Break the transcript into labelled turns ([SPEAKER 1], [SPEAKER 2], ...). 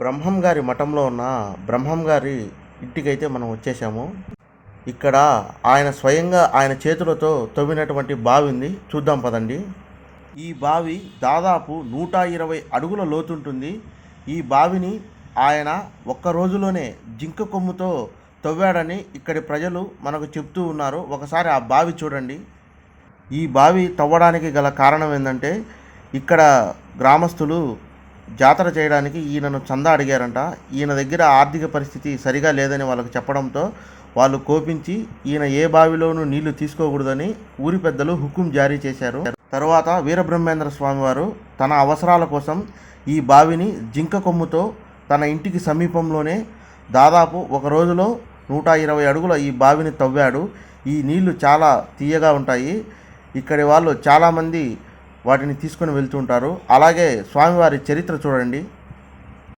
[SPEAKER 1] బ్రహ్మం గారి మఠంలో ఉన్న బ్రహ్మం గారి ఇంటికైతే మనం వచ్చేసాము. ఇక్కడ ఆయన స్వయంగా ఆయన చేతులతో తవ్వినటువంటి బావి ఉంది, చూద్దాం పదండి. ఈ బావి దాదాపు 120 అడుగుల లోతుంటుంది. ఈ బావిని ఆయన ఒక్క రోజులోనే జింక కొమ్ముతో తవ్వాడని ఇక్కడి ప్రజలు మనకు చెప్తూ ఉన్నారు. ఒకసారి ఆ బావి చూడండి. ఈ బావి తవ్వడానికి గల కారణం ఏంటంటే, ఇక్కడ గ్రామస్తులు జాతర చేయడానికి ఈయనను చందా అడిగారంట. ఈయన దగ్గర ఆర్థిక పరిస్థితి సరిగా లేదని వాళ్ళకు చెప్పడంతో వాళ్ళు కోపించి ఈయన ఏ బావిలోనూ నీళ్లు తీసుకోకూడదని ఊరి పెద్దలు హుకుం జారీ చేశారు. తరువాత వీరబ్రహ్మేంద్ర స్వామి వారు తన అవసరాల కోసం ఈ బావిని జింక కొమ్ముతో తన ఇంటికి సమీపంలోనే దాదాపు ఒక రోజులో 120 అడుగుల ఈ బావిని తవ్వాడు. ఈ నీళ్లు చాలా తీయగా ఉంటాయి. ఇక్కడి వాళ్ళు చాలామంది వాటిని తీసుకొని వెళ్తుంటారు. అలాగే స్వామివారి చరిత్ర చూడండి.